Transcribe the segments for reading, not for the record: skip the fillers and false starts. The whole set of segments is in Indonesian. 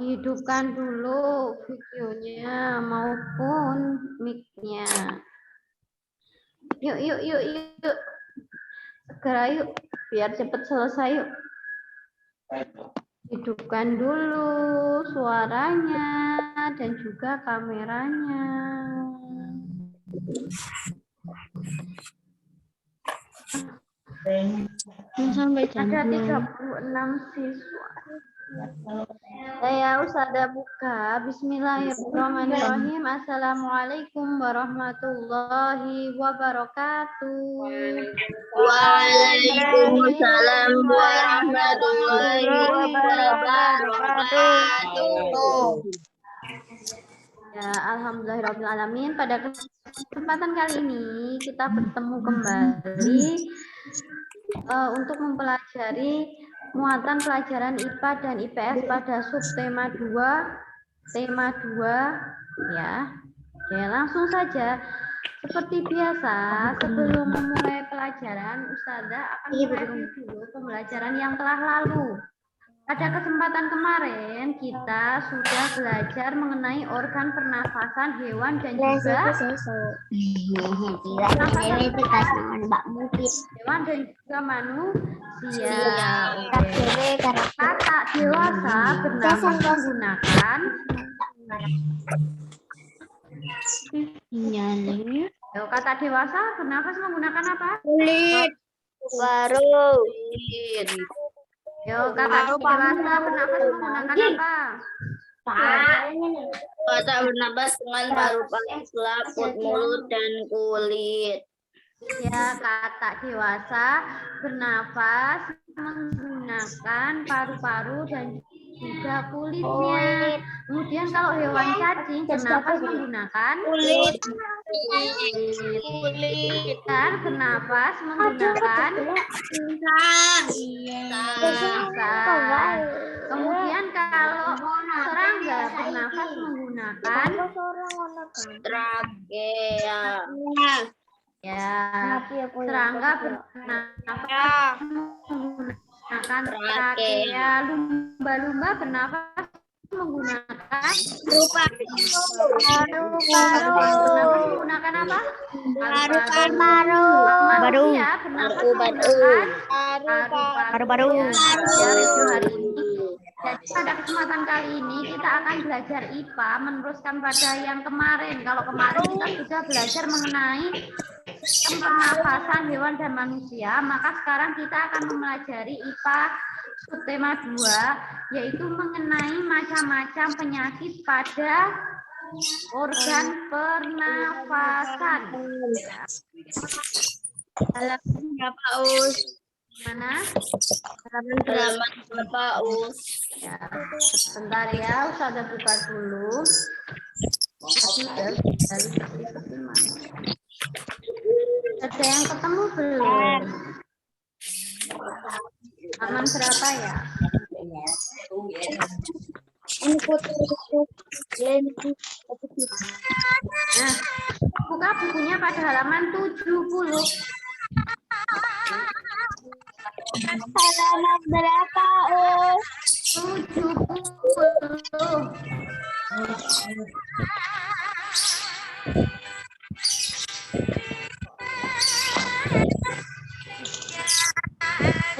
Hidupkan dulu videonya maupun mic-nya. Yuk. Segera yuk, biar cepat selesai yuk. Hidupkan dulu suaranya dan juga kameranya. Sampai Ada 36 siswa. Saya Ustazah buka. Bismillahirrahmanirrahim. Assalamualaikum warahmatullahi wabarakatuh. Waalaikumsalam warahmatullahi wabarakatuh. Ya, alhamdulillahirrahmanirrahim. Pada kesempatan kali ini kita bertemu kembali untuk mempelajari muatan pelajaran IPA dan IPS pada subtema 2, tema 2 ya. Oke, langsung saja. Seperti biasa, sebelum memulai pelajaran, Ustazah akan mereview dulu pembelajaran yang telah lalu. Pada kesempatan kemarin, kita sudah belajar mengenai organ pernafasan hewan dan juga hewan dan juga manusia. Kata dewasa bernafas menggunakan kata dewasa bernafas menggunakan apa? Kulit. Baru. Yo, kata dewasa bernafas menggunakan apa? Kata bernapas dengan paru-paru, selaput mulut dan kulit. Ya, kata dewasa bernafas menggunakan paru-paru dan juga kulitnya. Kemudian kalau hewan cacing bernafas menggunakan kulit. Dan bernafas menggunakan insang. Kemudian kalau serangga bernafas menggunakan Trakea. ya, serangga bernafas menggunakan trakea. Lumba-lumba bernafas menggunakan bernafas menggunakan apa? Paru-paru. Manusia bernafas menggunakan Paru-paru. hari ini. Jadi pada kesempatan kali ini kita akan belajar IPA meneruskan pada yang kemarin. Kalau kemarin kita sudah belajar mengenai pernafasan hewan dan manusia, maka sekarang kita akan mempelajari IPA subtema 2, yaitu mengenai macam-macam penyakit pada organ pernafasan. Halaman berapa, Us? Mana? Halaman berapa, Us? Ya, sebentar ya, Ustazah buka dulu. Ada yang ketemu belum? Halaman berapa ya? Nah, buka bukunya pada halaman 70. Halaman berapa, Us? 70.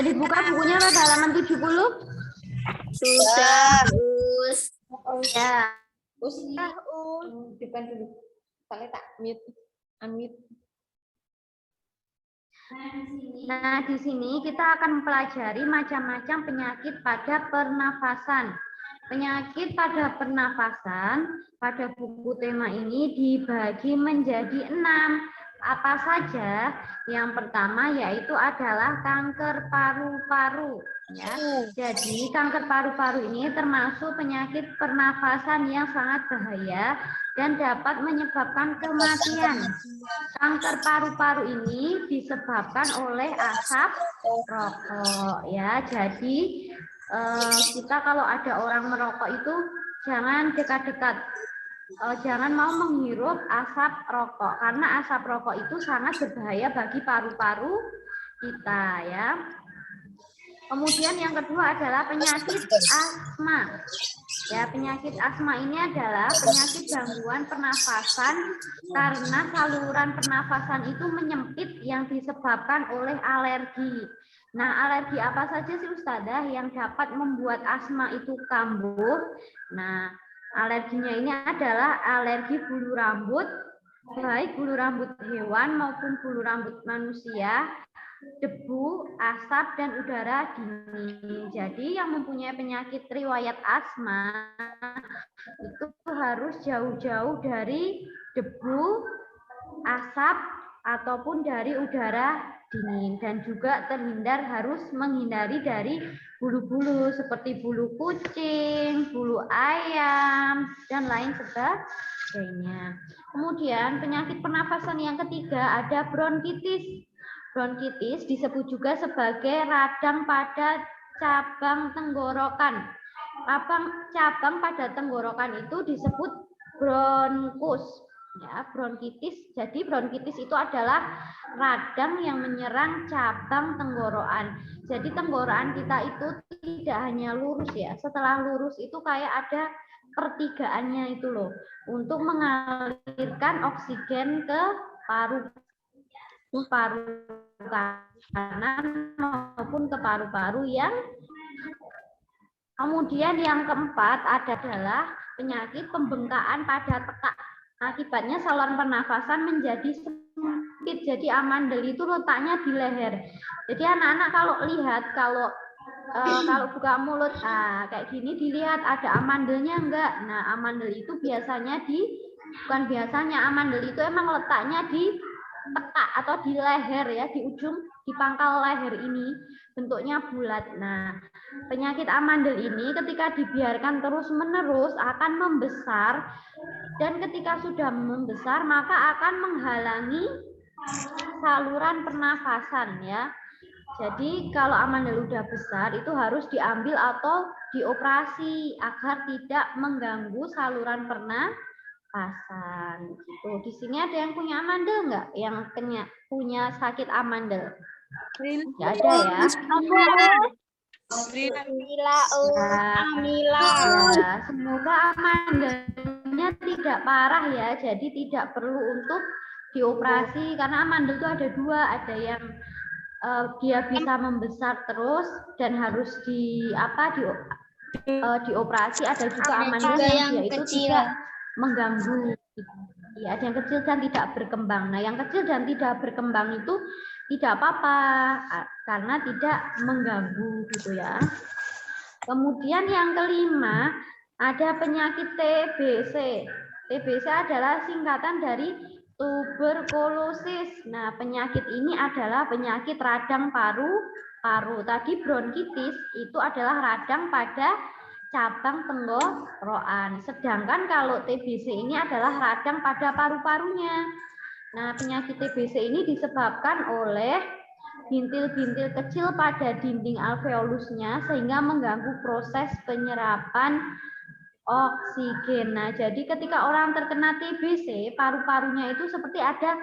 Jadi buka bukunya pada halaman 70. Sudah, Us. Ya. Depan dulu. Soalnya tak mute. Unmute. Nah, di sini kita akan mempelajari macam-macam penyakit pada pernafasan. Penyakit pada pernafasan pada buku tema ini dibagi menjadi 6. Apa saja? Yang pertama yaitu adalah kanker paru-paru. Ya. Jadi kanker paru-paru ini termasuk penyakit pernafasan yang sangat bahaya dan dapat menyebabkan kematian. Kanker paru-paru ini disebabkan oleh asap rokok. Ya, jadi kita kalau ada orang merokok itu jangan dekat-dekat. Jangan mau menghirup asap rokok karena asap rokok itu sangat berbahaya bagi paru-paru kita ya. Kemudian yang kedua adalah penyakit asma. Ya, penyakit asma ini adalah penyakit gangguan pernafasan karena saluran pernafasan itu menyempit yang disebabkan oleh alergi. Nah, alergi apa saja sih Ustazah yang dapat membuat asma itu kambuh? Nah, alerginya ini adalah alergi bulu rambut, baik bulu rambut hewan maupun bulu rambut manusia, debu, asap, dan udara dingin. Jadi yang mempunyai penyakit riwayat asma itu harus jauh-jauh dari debu, asap, ataupun dari udara dingin. Dan juga harus menghindari dari bulu-bulu seperti bulu kucing, bulu ayam, dan lain sebagainya. Kemudian penyakit pernafasan yang ketiga ada bronkitis. Bronkitis disebut juga sebagai radang pada cabang tenggorokan. Cabang pada tenggorokan itu disebut bronkus. Ya, bronkitis. Jadi bronkitis itu adalah radang yang menyerang cabang tenggorokan. Jadi tenggorokan kita itu tidak hanya lurus ya. Setelah lurus itu kayak ada pertigaannya itu loh, untuk mengalirkan oksigen ke paru kanan maupun ke paru-paru yang. Kemudian yang keempat adalah penyakit pembengkakan pada tekak. Akibatnya saluran pernafasan menjadi sempit. Jadi amandel itu letaknya di leher. Jadi anak-anak kalau lihat kalau buka mulut kayak gini, dilihat ada amandelnya enggak. Nah, amandel itu biasanya amandel itu emang letaknya di tekak atau di leher ya, di ujung, di pangkal leher ini bentuknya bulat. Nah, penyakit amandel ini ketika dibiarkan terus-menerus akan membesar, dan ketika sudah membesar maka akan menghalangi saluran pernafasan ya. Jadi kalau amandel udah besar itu harus diambil atau dioperasi agar tidak mengganggu saluran pernafasan. Gitu. Di sini ada yang punya amandel nggak? Yang punya sakit amandel? Nggak ada ya? Ya, semoga amandelnya tidak parah ya. Jadi tidak perlu untuk dioperasi karena amandel itu ada dua, ada yang dia bisa membesar terus dan harus dioperasi, ada juga amandel yang dia itu tidak mengganggu. Ya, ada yang kecil dan tidak berkembang. Nah, yang kecil dan tidak berkembang itu tidak apa-apa karena tidak mengganggu gitu ya. Kemudian yang kelima ada penyakit TBC. TBC adalah singkatan dari tuberkulosis. Nah, penyakit ini adalah penyakit radang paru-paru. Tadi bronkitis itu adalah radang pada cabang tenggorokan. Sedangkan kalau TBC ini adalah radang pada paru-parunya. Nah, penyakit TBC ini disebabkan oleh bintil-bintil kecil pada dinding alveolusnya sehingga mengganggu proses penyerapan oksigen. Nah, jadi ketika orang terkena TBC, paru-parunya itu seperti ada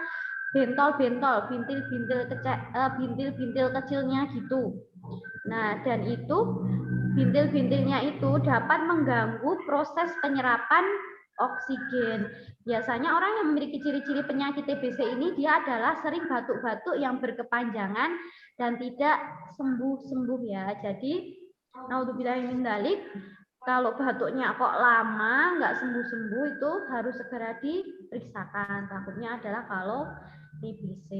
bentol-bentol, bintil-bintil kecilnya gitu. Nah, dan itu bintil-bintilnya itu dapat mengganggu proses penyerapan oksigen. Biasanya orang yang memiliki ciri-ciri penyakit TBC ini dia adalah sering batuk-batuk yang berkepanjangan dan tidak sembuh-sembuh ya. Jadi, naudzubillah min dzalik, kalau batuknya kok lama nggak sembuh-sembuh itu harus segera diperiksakan. Takutnya adalah kalau TBC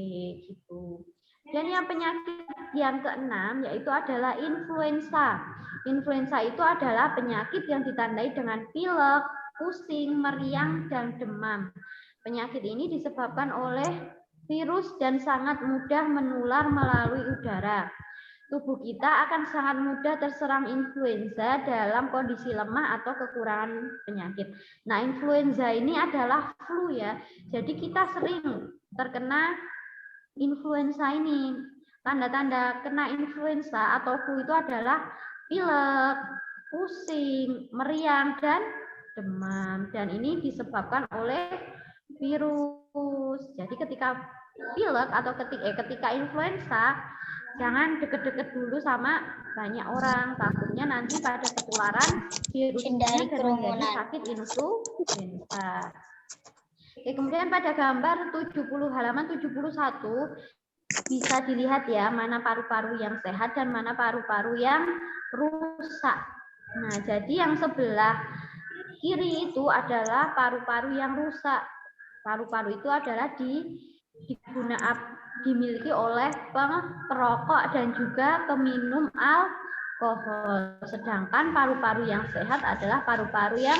gitu. Dan yang penyakit yang keenam yaitu adalah influenza. Influenza itu adalah penyakit yang ditandai dengan pilek, pusing, meriang, dan demam. Penyakit ini disebabkan oleh virus dan sangat mudah menular melalui udara. Tubuh kita akan sangat mudah terserang influenza dalam kondisi lemah atau kekurangan penyakit. Nah, influenza ini adalah flu ya. Jadi kita sering terkena influenza ini. Tanda-tanda kena influenza atau flu itu adalah pilek, pusing, meriang, dan demam. Dan ini disebabkan oleh virus. Jadi ketika pilek atau ketika influenza, jangan deket-deket dulu sama banyak orang, takutnya nanti pada ketularan virusnya dan menjadi sakit influenza. Oke, kemudian pada gambar 70 halaman 71 bisa dilihat ya mana paru-paru yang sehat dan mana paru-paru yang rusak. Nah, jadi yang sebelah kiri itu adalah paru-paru yang rusak. Paru-paru itu adalah dimiliki oleh perokok dan juga peminum alkohol. Sedangkan paru-paru yang sehat adalah paru-paru yang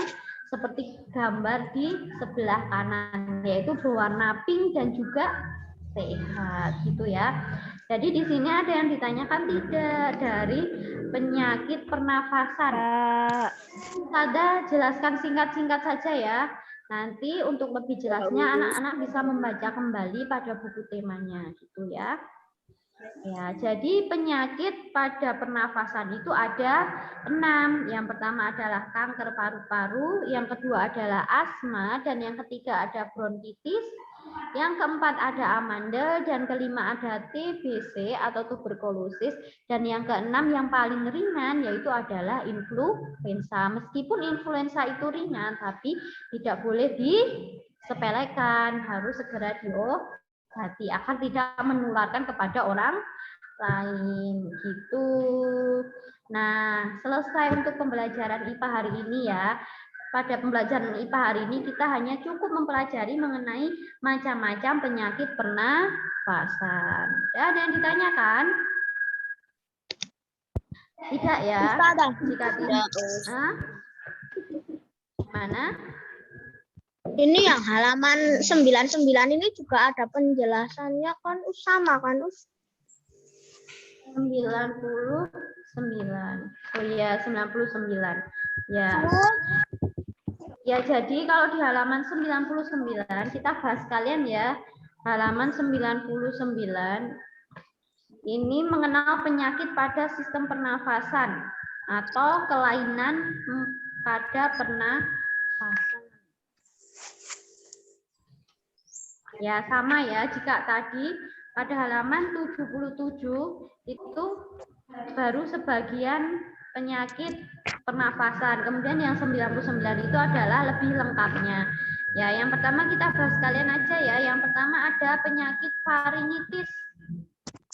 seperti gambar di sebelah kanan, yaitu berwarna pink dan juga sehat, gitu ya. Jadi di sini ada yang ditanyakan tidak dari penyakit pernafasan. Ada jelaskan singkat-singkat saja ya. Nanti untuk lebih jelasnya anak-anak bisa membaca kembali pada buku temanya, gitu ya. Ya, jadi penyakit pada pernafasan itu ada 6. Yang pertama adalah kanker paru-paru, yang kedua adalah asma, dan yang ketiga ada bronkitis, yang keempat ada amandel, dan kelima ada TBC atau tuberkulosis, dan yang keenam yang paling ringan yaitu adalah influenza. Meskipun influenza itu ringan, tapi tidak boleh disepelekan, harus segera diobati agar tidak menularkan kepada orang lain, gitu. Nah, selesai untuk pembelajaran IPA hari ini ya. Pada pembelajaran IPA hari ini kita hanya cukup mempelajari mengenai macam-macam penyakit pernafasan. Ya, ada yang ditanyakan? Tidak ya? Jika tidak, mana? Ini yang halaman 99 ini juga ada penjelasannya kan, sama kan, 99. Oh iya, 99. Ya. Ya, jadi kalau di halaman 99 kita bahas kalian ya. Halaman 99 ini mengenal penyakit pada sistem pernafasan atau kelainan pada pernafasan. Ya, sama ya. Jika tadi pada halaman 77 itu baru sebagian penyakit pernafasan. Kemudian yang 99 itu adalah lebih lengkapnya. Ya, yang pertama kita bahas sekalian aja ya. Yang pertama ada penyakit faringitis.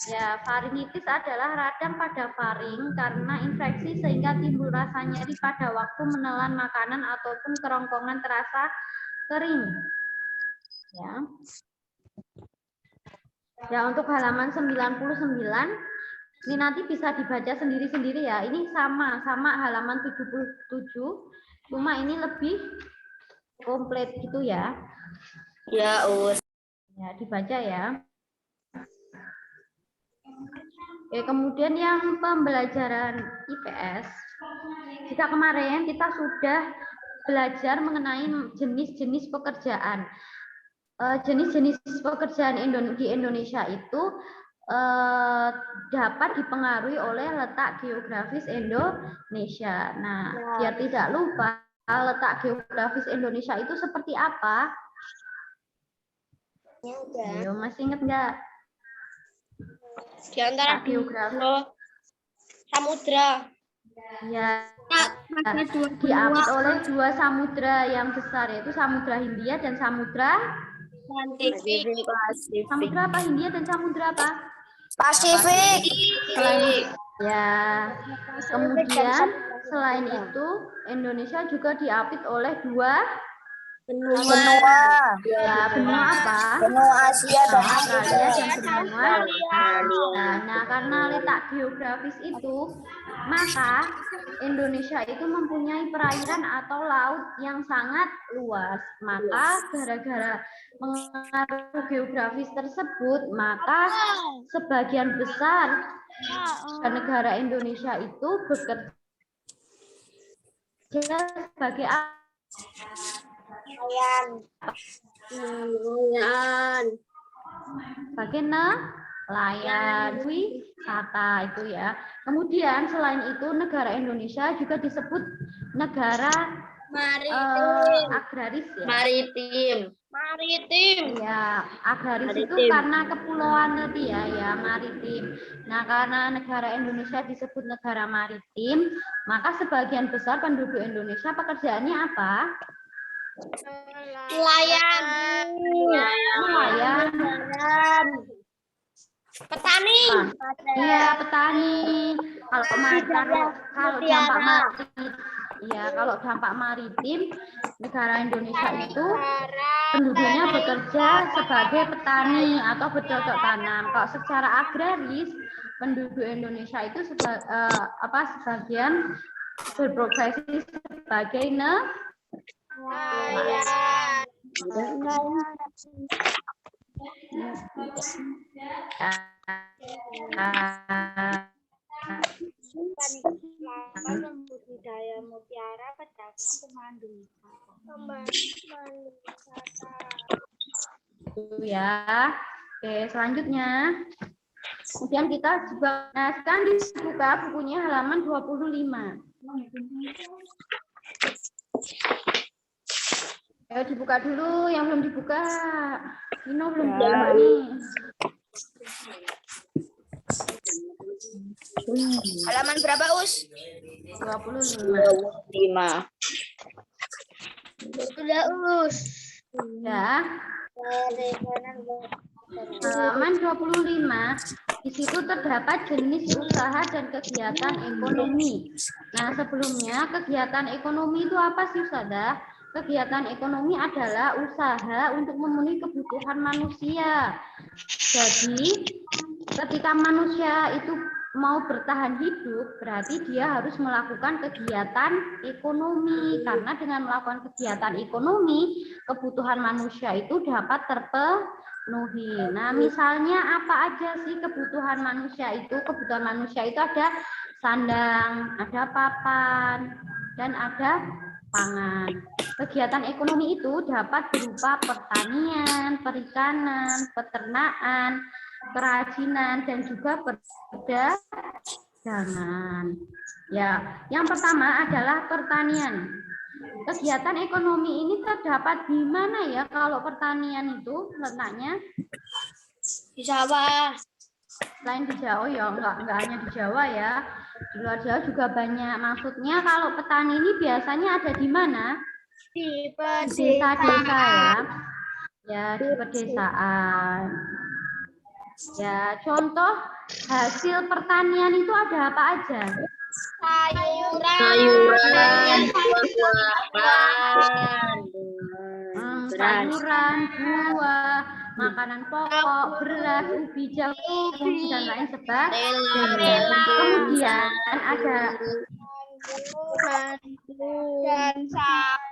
Ya, faringitis adalah radang pada faring karena infeksi sehingga timbul rasa nyeri pada waktu menelan makanan ataupun kerongkongan terasa kering. Ya. Ya, untuk halaman 99 ini nanti bisa dibaca sendiri-sendiri ya. Ini sama halaman 77, cuma ini lebih komplit gitu ya. Ya, Us. Ya, dibaca ya. Oke, kemudian yang pembelajaran IPS. Jika kemarin kita sudah belajar mengenai jenis-jenis pekerjaan. Jenis-jenis pekerjaan di Indonesia itu dapat dipengaruhi oleh letak geografis Indonesia. Nah, biar tidak lupa letak geografis Indonesia itu seperti apa? Ayo, masih ingat nggak? Di antara geografis samudra. Ya, diapit oleh 2 samudra yang besar, yaitu Samudra Hindia dan Samudra Pasifik. Samudra apa? Hindia dan Samudra apa? Pasifik. Ya, kemudian selain itu Indonesia juga diapit oleh 2 benua. Ya, benua apa? Benua Asia dan Australia dan benua Asia. Nah, karena letak geografis itu, maka Indonesia itu mempunyai perairan atau laut yang sangat luas. Maka gara-gara mengaruh geografis tersebut, maka sebagian besar negara Indonesia itu bekerja sebagai nelayan wisata itu ya. Kemudian selain itu negara Indonesia juga disebut negara agraris ya. Maritim. Ya, agraris itu Maritim. karena kepulauan tadi ya maritim. Nah, karena negara Indonesia disebut negara maritim, maka sebagian besar penduduk Indonesia pekerjaannya apa? Nelayan. Nelayan. Petani. Iya, petani. Kalau dampak maritim, negara Indonesia itu penduduknya bekerja sebagai petani atau bercocok tanam. Kalau secara agraris, penduduk Indonesia itu sebagian berprofesi sebagai budidaya mutiara, pedagang, pemandu ya. Oke, selanjutnya. Kemudian kita juga, nah sekarang dibuka bukunya halaman 25. Ayo dibuka dulu, yang belum dibuka. Nino belum dibuka nih. Halaman berapa, Us? 25. 5. Sudah, Us. Ya. Halaman 25. Di situ terdapat jenis usaha dan kegiatan ekonomi. Nah, sebelumnya kegiatan ekonomi itu apa sih, Ustazah? Kegiatan ekonomi adalah usaha untuk memenuhi kebutuhan manusia. Jadi, ketika manusia itu mau bertahan hidup, berarti dia harus melakukan kegiatan ekonomi. Karena dengan melakukan kegiatan ekonomi, kebutuhan manusia itu dapat terpenuhi. Nah, misalnya apa aja sih kebutuhan manusia itu? Kebutuhan manusia itu ada sandang, ada papan, dan ada pangan. Kegiatan ekonomi itu dapat berupa pertanian, perikanan, peternakan, kerajinan, dan juga perdagangan. Ya, yang pertama adalah pertanian. Kegiatan ekonomi ini terdapat di mana ya? Kalau pertanian itu letaknya Di sawah. selain di Jawa ya, enggak hanya di Jawa ya. Di luar Jawa juga banyak. Maksudnya kalau petani ini biasanya ada di mana? Di Desa-desa ya. Ya, di pedesaan. Ya, contoh hasil pertanian itu ada apa aja? Sayuran, buah-buahan, sayuran, buah, makanan pokok, beras, ubi, jagung, dan lain sebagainya. Kemudian ada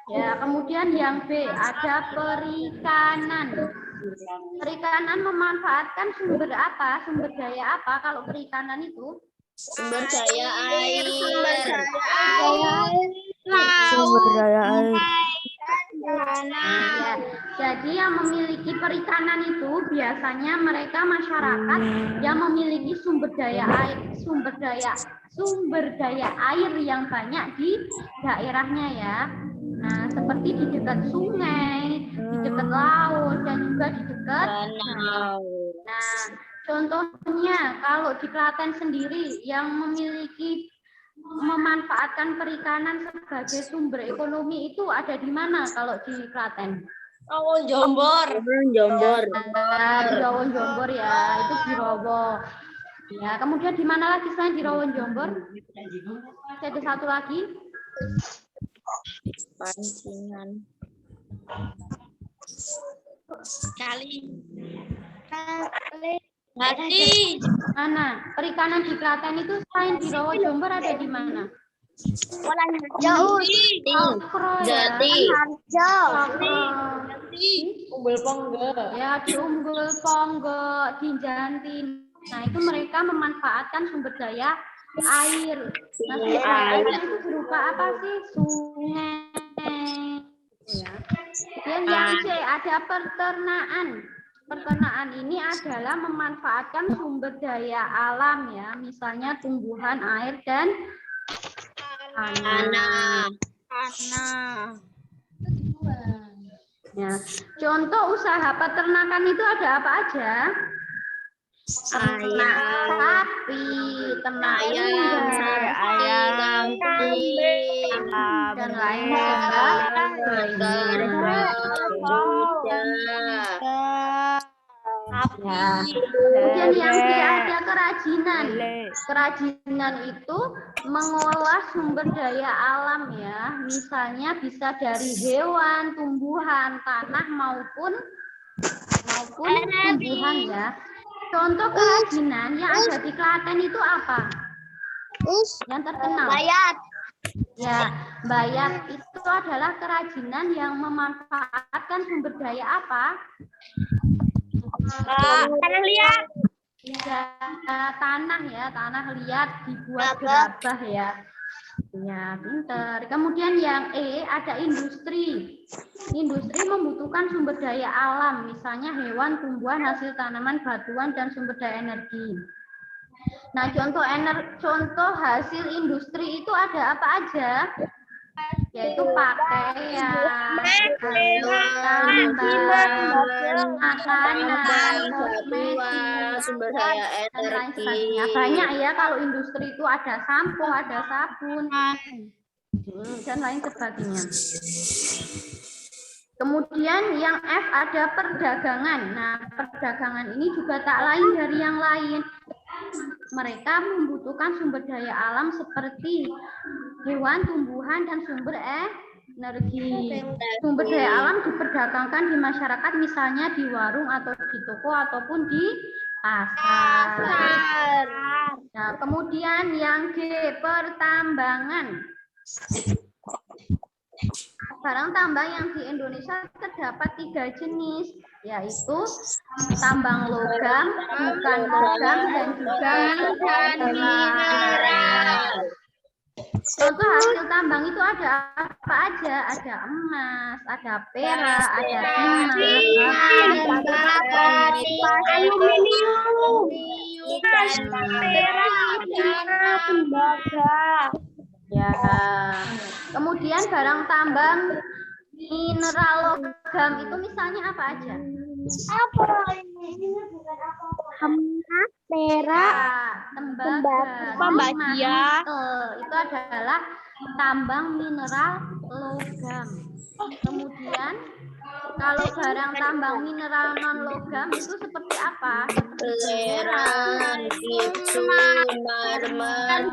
ya, kemudian yang B ada perikanan. Perikanan memanfaatkan sumber apa? Sumber daya apa kalau perikanan itu? Sumber daya air. Ya, jadi yang memiliki perikanan itu biasanya mereka masyarakat yang memiliki sumber daya air yang banyak di daerahnya ya. Nah, seperti di dekat sungai, di dekat laut, dan juga di dekat danau. Nah, contohnya kalau di Klaten sendiri yang memanfaatkan perikanan sebagai sumber ekonomi itu ada di mana kalau di Klaten? Jombor. Jombor. Di Rawon Jombor ya, itu di Rowo. Ya, kemudian di mana lagi selain di Rawon Jombor? Ada satu lagi. Pancingan. Kali. Mana? Perikanan di Klaten itu selain di Rawon Jombor ada di mana? Jauh. Jati. Umbul Ponggo. Ya, di Umbul Ponggo, di Janti. Nah, itu mereka memanfaatkan sumber daya air. Nah, sumber daya air itu berupa apa sih? Sungai. Ya. Dan yang C ada peternakan. Peternakan ini adalah memanfaatkan sumber daya alam ya, misalnya tumbuhan, air, dan tanah. Ya. Contoh usaha peternakan itu ada apa aja? Ayam, Sapi, ternak ayam, unggas, kambing, dan lain sebagainya. Ya. Kemudian yang tidak ada kerajinan. Kerajinan itu mengolah sumber daya alam ya. Misalnya bisa dari hewan, tumbuhan, tanah maupun tumbuhan ya. Contoh kerajinan yang ada di Klaten itu apa? Yang terkenal. Bayat. Ya, bayat itu adalah kerajinan yang memanfaatkan sumber daya apa? Tanah liat. Ya, tanah ya, tanah liat dibuat gerabah ya. Ya, pinter. Kemudian yang E ada industri. Industri membutuhkan sumber daya alam, misalnya hewan, tumbuhan, hasil tanaman, batuan, dan sumber daya energi. Nah, contoh hasil industri itu ada apa aja? Yaitu pakaian, tambang, makanan, kosmetik, sumber daya dan lain energi. sebagainya. Banyak ya kalau industri itu ada sampo, ada sabun, dan lain sebagainya. Kemudian yang F ada perdagangan. Nah, perdagangan ini juga tak lain dari yang lain. Mereka membutuhkan sumber daya alam seperti hewan, tumbuhan, dan sumber energi. Sumber daya alam diperdagangkan di masyarakat, misalnya di warung atau di toko ataupun di pasar. Nah, kemudian yang G pertambangan. Barang tambang yang di Indonesia terdapat 3 jenis, yaitu tambang logam, bukan logam, dan juga mineral. Contoh hasil tambang itu ada apa aja? Ada emas, ada perak, ada timah, aluminium, tembaga. ya. Kemudian barang tambang mineral logam itu misalnya apa aja? Perak, tembaga, nikel, itu adalah tambang mineral logam. Kemudian kalau barang tambang mineral non logam itu seperti apa? Perak, gitu, marmer,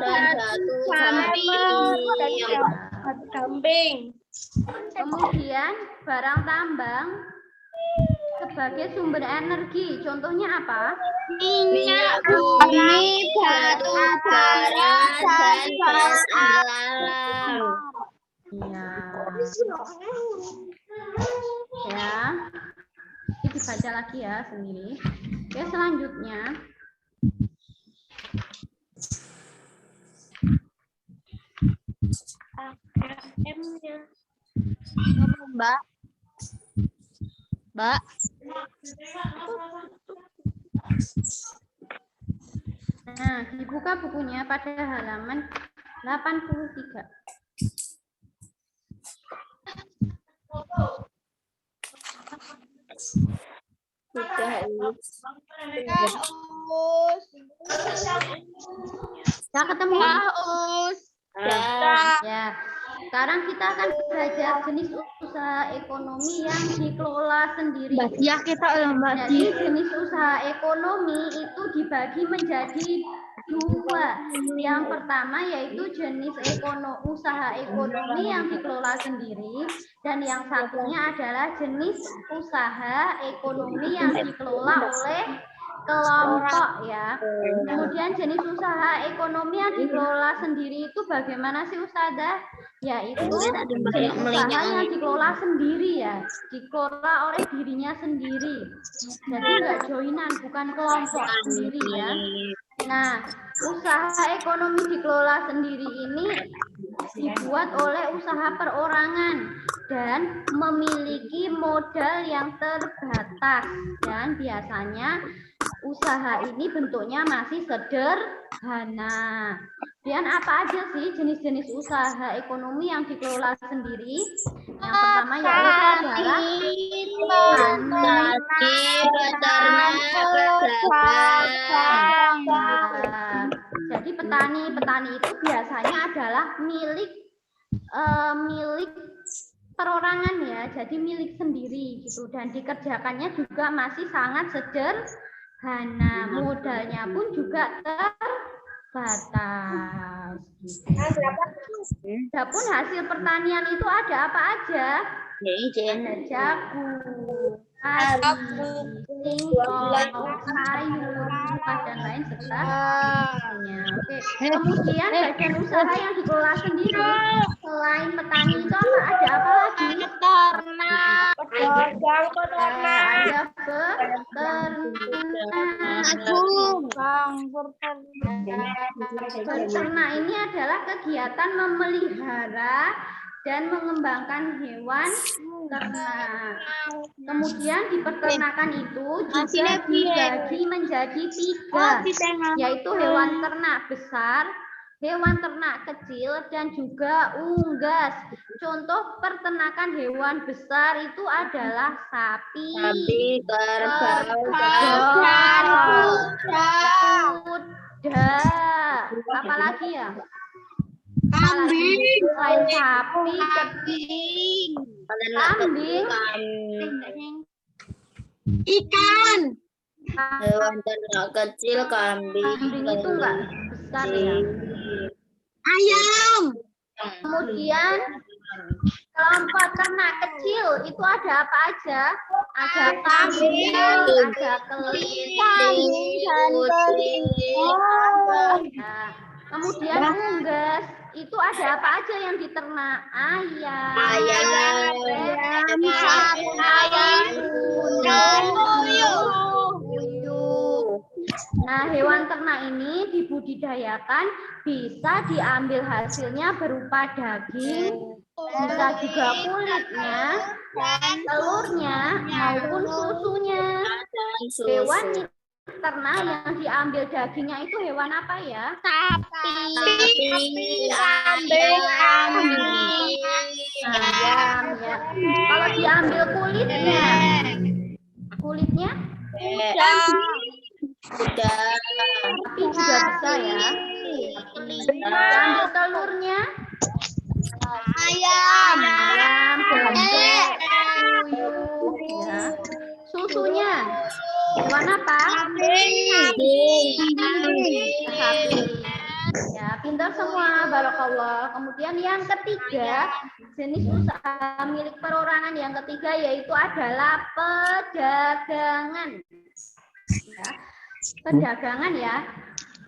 dan batu kambing. Kemudian barang tambang sebagai sumber energi, contohnya apa? Minyak bumi, batu bara, dan gas alam. Ya. Ya. Ini dibaca lagi ya sendiri. Oke, selanjutnya. Mbak. Nah, dibuka bukunya pada halaman 83. Sudah ketemu? Ya. Sekarang kita akan belajar jenis usaha ekonomi yang dikelola sendiri. Ya, kita Jadi jenis usaha ekonomi itu dibagi menjadi 2. Yang pertama yaitu jenis usaha ekonomi yang dikelola sendiri, dan yang satunya adalah jenis usaha ekonomi yang dikelola oleh kelompok ya. Kemudian jenis usaha ekonomi yang dikelola sendiri itu bagaimana sih Ustazah? Yaitu jenis usaha yang dikelola sendiri ya, dikelola oleh dirinya sendiri. Jadi enggak joinan, bukan kelompok sendiri ya. Nah, usaha ekonomi dikelola sendiri ini dibuat oleh usaha perorangan dan memiliki modal yang terbatas, dan biasanya usaha ini bentuknya masih sederhana. Kemudian apa aja sih jenis-jenis usaha ekonomi yang dikelola sendiri? Yang pertama yaitu adalah jadi petani itu biasanya adalah milik perorangan ya, jadi milik sendiri gitu, dan dikerjakannya juga masih sangat sederhana, modalnya pun juga terbatas. Gitu. Adapun hasil pertanian itu ada apa aja? Ada jagung, padi, singkong, sayur, buah dan lain sebagainya. Oke. Kemudian bagian usaha yang dikelola sendiri selain petani itu ada apa lagi? Ada beternak ini adalah kegiatan memelihara dan mengembangkan hewan ternak. Kemudian di peternakan itu juga dibagi menjadi 3, yaitu hewan ternak besar, hewan ternak kecil, dan juga unggas. Contoh peternakan hewan besar itu adalah sapi, kerbau, kuda, apalagi ya? Kambing, selain sapi, kambing, ikan, hewan ternak kecil, kambing itu enggak besar ya. ayam. Kemudian kelompok ternak kecil itu ada apa aja? Ada kambing, ada kelinci, kemudian unggas itu ada apa aja yang diternak? Ayam, puyuh. Nah, hewan ternak ini dibudidayakan bisa diambil hasilnya berupa daging, bisa juga kulitnya, telurnya, maupun susunya. Hewan ternak yang diambil dagingnya itu hewan apa ya? Ayam ya. Kalau diambil kulitnya tapi juga bisa ya. Diambil telurnya ayam, bebek, puyuh ya. Susunya hewan apa? Sapi. Ya, pintar semua, barakallah. Kemudian yang ketiga, jenis usaha milik perorangan yang ketiga yaitu adalah pedagangan. Ya, perdagangan ya.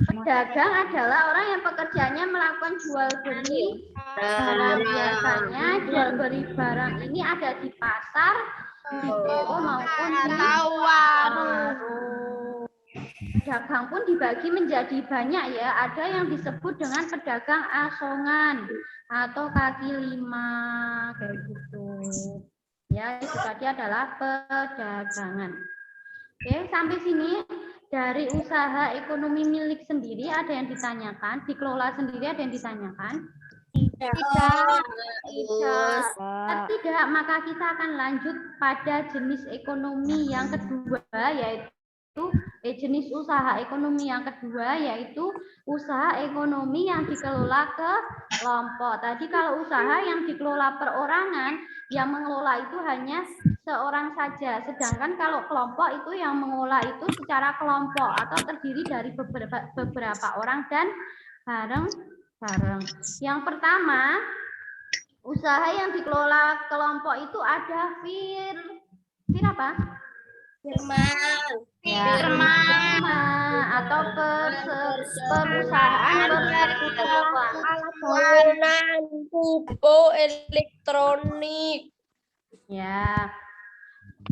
Pedagang adalah orang yang pekerjaannya melakukan jual beli barang. Biasanya jual beli barang ini ada di pasar, di toko maupun di warung. Pedagang pun dibagi menjadi banyak ya. Ada yang disebut dengan pedagang asongan atau kaki lima kayak gitu. Ya, itu tadi adalah perdagangan. Oke, sampai sini dari usaha ekonomi milik sendiri ada yang ditanyakan, dikelola sendiri ada yang ditanyakan? Tidak, maka kita akan lanjut pada jenis ekonomi yang kedua, yaitu jenis usaha ekonomi yang kedua, yaitu usaha ekonomi yang dikelola ke kelompok. Tadi kalau usaha yang dikelola perorangan, yang mengelola itu hanya seorang saja. Sedangkan kalau kelompok itu yang mengelola itu secara kelompok atau terdiri dari beberapa orang dan bareng-bareng. Yang pertama, usaha yang dikelola kelompok itu ada firma atau perusahaan Perseroan pupuk elektronik. Ya.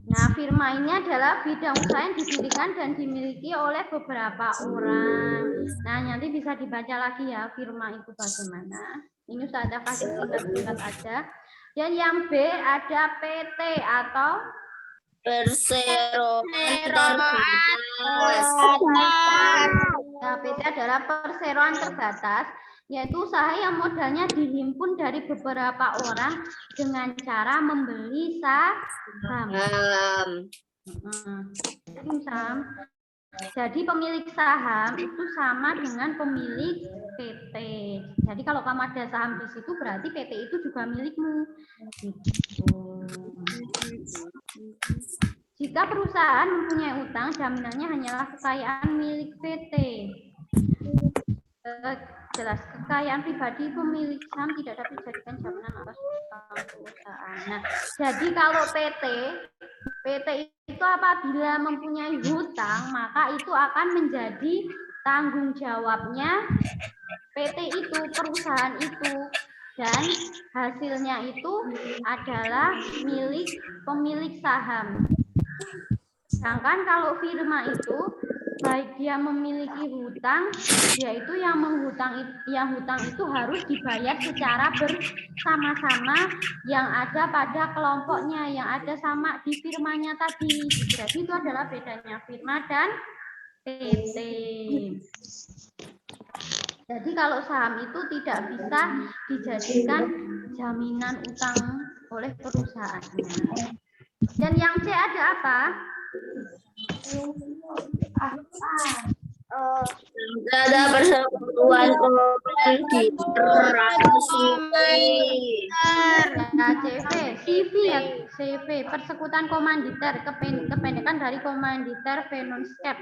Nah, firma ini adalah bidang usaha yang didirikan dan dimiliki oleh beberapa orang. Nah, nanti bisa dibaca lagi ya firma itu bagaimana. Ini sudah ada kasih singkat aja. Dan yang B ada PT atau perseroan PT adalah perseroan terbatas yaitu usaha yang modalnya dihimpun dari beberapa orang dengan cara membeli saham. Jadi pemilik saham itu sama dengan pemilik PT. Jadi kalau kamu ada saham di situ berarti PT itu juga milikmu. Gitu. Jika perusahaan mempunyai utang, jaminannya hanyalah kekayaan milik PT. Jelas, kekayaan pribadi pemilik saham tidak dapat dijadikan jaminan atas utang perusahaan. Nah, jadi kalau PT itu apabila mempunyai hutang, maka itu akan menjadi tanggung jawabnya PT itu, perusahaan itu, dan hasilnya itu adalah milik pemilik saham. Sedangkan kalau firma itu baik dia memiliki hutang, yaitu yang hutang itu harus dibayar secara bersama-sama yang ada pada kelompoknya, yang ada sama di firmanya tadi. Jadi itu adalah bedanya firma dan PT. Jadi kalau saham itu tidak bisa dijadikan jaminan utang oleh perusahaannya. Dan yang C ada apa? Ada persekutuan komanditer atau CV. CV ya, CV, persekutuan komanditer, kependekan dari komanditer Venonscape.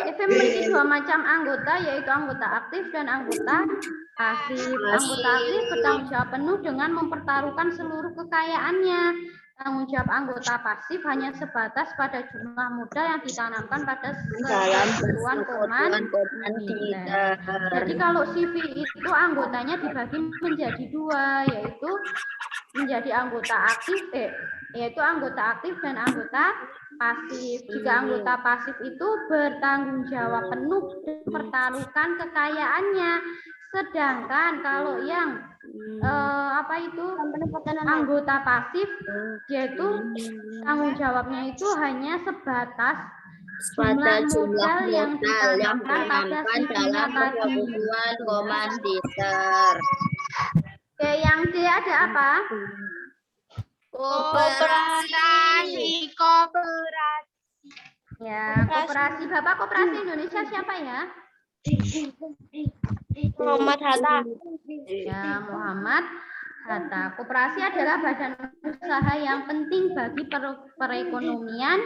CV memiliki dua macam anggota, yaitu anggota aktif dan anggota pasif. Anggota aktif bertanggung jawab penuh dengan mempertaruhkan seluruh kekayaannya. Tanggung jawab anggota pasif hanya sebatas pada jumlah modal yang ditanamkan pada persekutuan komanditer. Jadi kalau CV itu anggotanya dibagi menjadi dua, yaitu menjadi anggota aktif, yaitu anggota aktif dan anggota pasif. Jika anggota pasif itu bertanggung jawab penuh mempertaruhkan kekayaannya, sedangkan kalau yang anggota pasif, yaitu tanggung jawabnya itu hanya sebatas jumlah modal yang ditanamkan pada CV-nya tadi. Komanditer. Oke, yang D ada apa? Koperasi. Ya, koperasi. Bapak Koperasi Indonesia siapa ya? Muhammad Hatta. Ya, Muhammad Hatta. Koperasi adalah badan usaha yang penting bagi perekonomian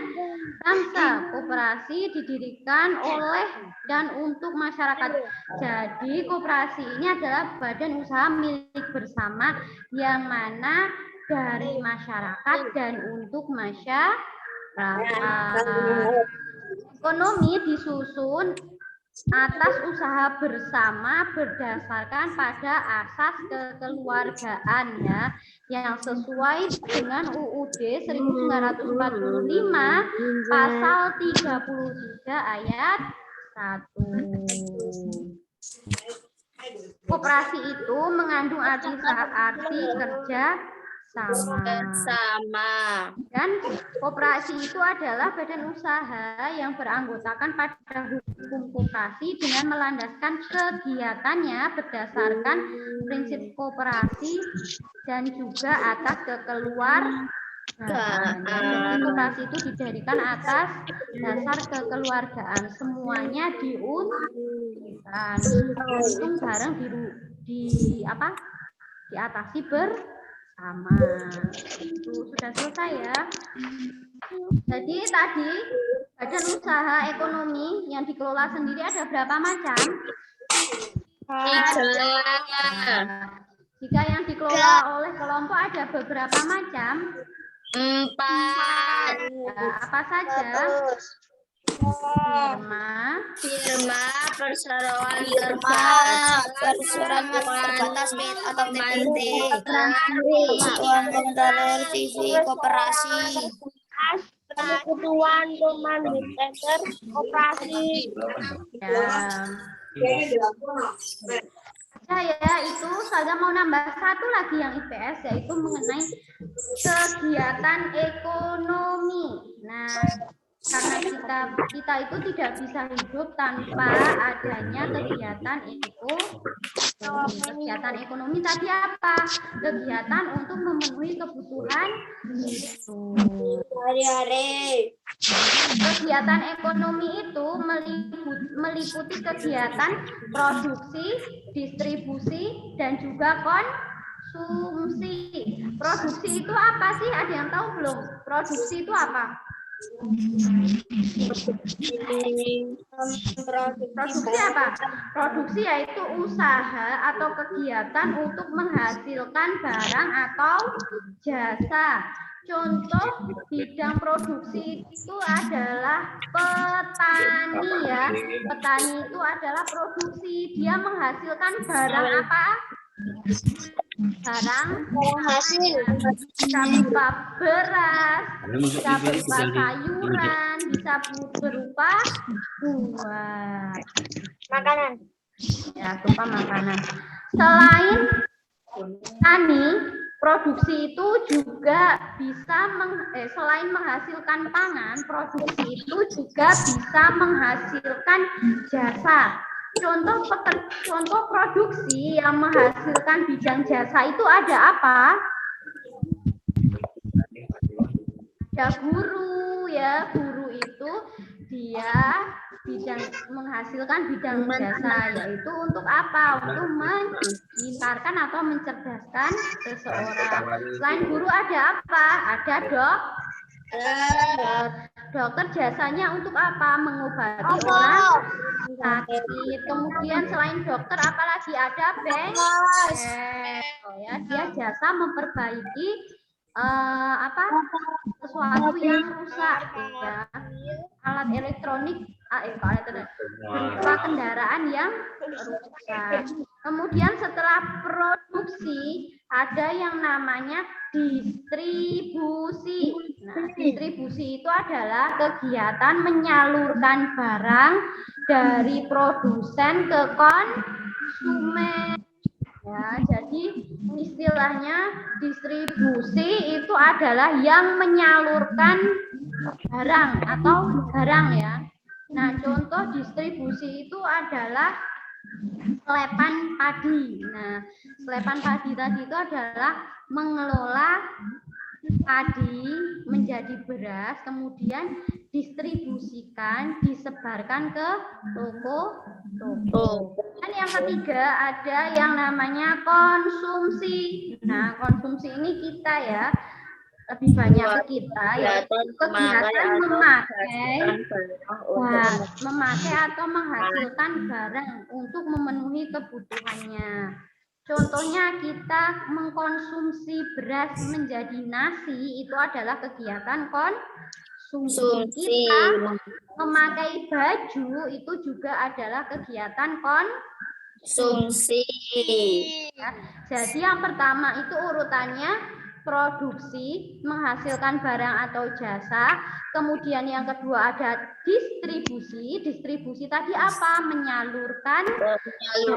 bangsa. Koperasi didirikan oleh dan untuk masyarakat. Jadi koperasi ini adalah badan usaha milik bersama yang mana dari masyarakat dan untuk masyarakat. Ekonomi disusun atas usaha bersama berdasarkan pada asas kekeluargaan ya, yang sesuai dengan UUD 1945 pasal 33 ayat 1. Koperasi itu mengandung arti kerja sama. Dan koperasi itu adalah badan usaha yang beranggotakan pada hukum koperasi dengan melandaskan kegiatannya berdasarkan prinsip koperasi dan juga atas kekeluargaan. Jadi koperasi itu didirikan atas dasar kekeluargaan, semuanya diuntung bareng diatasi bersama. Itu sudah selesai ya. Jadi tadi badan usaha ekonomi yang dikelola sendiri ada berapa macam? 3. Jika yang dikelola oleh kelompok ada beberapa macam? 4. Apa saja? Firma, perseroan terbatas atau TPT, persekutuan TV, koperasi, Persekutuan komanditer koperasi. Ya, itu saya mau nambah satu lagi yang IPS, yaitu mengenai kegiatan ekonomi. Nah, karena kita itu tidak bisa hidup tanpa adanya kegiatan ekonomi tadi apa? Kegiatan untuk memenuhi kebutuhan Hari-hari. Kegiatan ekonomi itu meliputi kegiatan produksi, distribusi, dan juga konsumsi. Produksi itu apa sih? Ada yang tahu belum? Produksi itu apa? Produksi apa? Produksi yaitu usaha atau kegiatan untuk menghasilkan barang atau jasa. Contoh bidang produksi itu adalah petani ya. Petani itu adalah produksi. Dia menghasilkan barang apa? Barang hasil. bisa berupa beras, bisa berupa sayuran, bisa berupa buah. Makanan. Ya, berupa makanan. Selain tani, produksi itu juga bisa selain menghasilkan pangan, produksi itu juga bisa menghasilkan jasa. Contoh produksi yang menghasilkan bidang jasa itu ada apa? Ada guru ya, guru itu dia menghasilkan bidang jasa, yaitu untuk apa? Untuk memintarkan atau mencerdaskan seseorang. Selain guru ada apa? Ada dokter jasanya untuk apa? Mengobati orang sakit. Kemudian selain dokter apalagi ada ya, dia jasa memperbaiki sesuatu yang rusak ya. Alat elektronik berupa kendaraan yang rusak. Kemudian setelah produksi ada yang namanya distribusi. Nah, distribusi itu adalah kegiatan menyalurkan barang dari produsen ke konsumen. Ya, jadi istilahnya distribusi itu adalah yang menyalurkan barang atau barang ya. Nah, contoh distribusi itu adalah selepan padi. Nah, selepan padi tadi itu adalah mengelola padi menjadi beras, kemudian distribusikan, disebarkan ke toko. Dan yang ketiga ada yang namanya konsumsi. Nah, konsumsi ini kita ya, lebih banyak ke kita yaitu kegiatan memakai atau menghasilkan barang untuk memenuhi kebutuhannya. Contohnya kita mengkonsumsi beras menjadi nasi itu adalah kegiatan konsumsi. Kita memakai baju itu juga adalah kegiatan konsumsi. Ya, jadi yang pertama itu urutannya produksi, menghasilkan barang atau jasa. Kemudian yang kedua ada distribusi. Distribusi tadi apa? Menyalurkan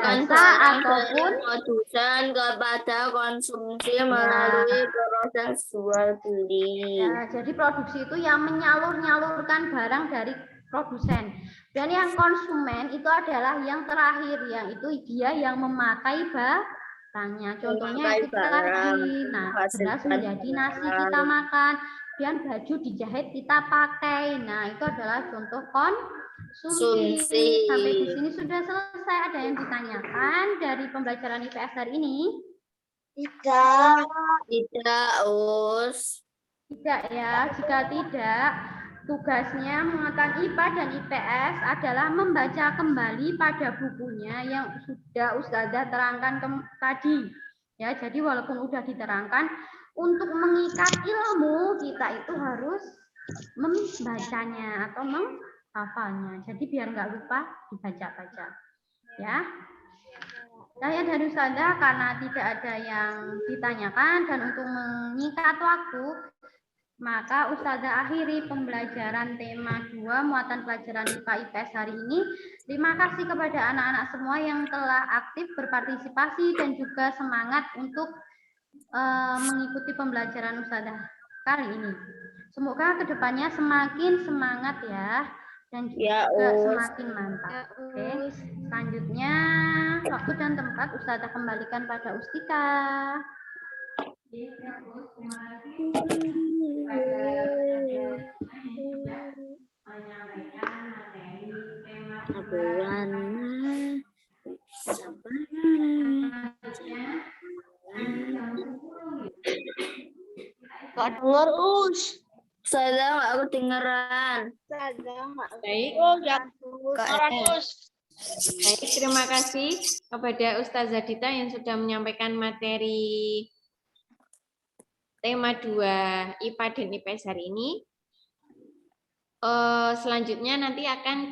jasa ataupun produsen kepada konsumsi melalui proses jual beli. Ya, jadi produksi itu yang menyalurkan barang dari produsen. Dan yang konsumen itu adalah yang terakhir, yang itu dia yang memakai barangnya. Contohnya itu tadi, nah beras menjadi nasi kita makan, dan baju dijahit kita pakai. Nah itu adalah contoh konsumsi. Sampai di sini sudah selesai. Ada yang ditanyakan dari pembelajaran IPS hari ini? Tidak, Us. Tidak ya. Jika tidak, tugasnya mengenai IPA dan IPS adalah membaca kembali pada bukunya yang sudah Ustazah terangkan tadi. Ya, jadi walaupun sudah diterangkan, untuk mengikat ilmu kita itu harus membacanya atau menghafalnya. Jadi biar nggak lupa dibaca-baca. Ya. Saya dari Ustazah karena tidak ada yang ditanyakan dan untuk mengikat waktu, maka Ustazah akhiri pembelajaran tema 2 muatan pelajaran IPA IPS hari ini. Terima kasih kepada anak-anak semua yang telah aktif berpartisipasi dan juga semangat untuk mengikuti pembelajaran Ustazah kali ini. Semoga kedepannya semakin semangat ya, dan Ya, juga Us. semakin mantap. Oke, selanjutnya waktu dan tempat Ustazah kembalikan pada Ustika. Gak denger, Us. Saya nggak kedengeran. Baik. Us. Baik, terima kasih kepada Ustazah Dita yang sudah menyampaikan materi tema 2 IPA dan IPS hari ini. Selanjutnya nanti akan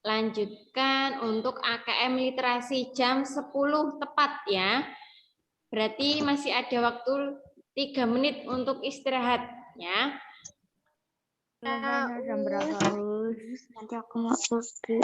dilanjutkan untuk AKM literasi jam 10 tepat ya. Berarti masih ada waktu 3 menit untuk istirahat ya. Jam berapa, Us? Nanti aku mau pergi.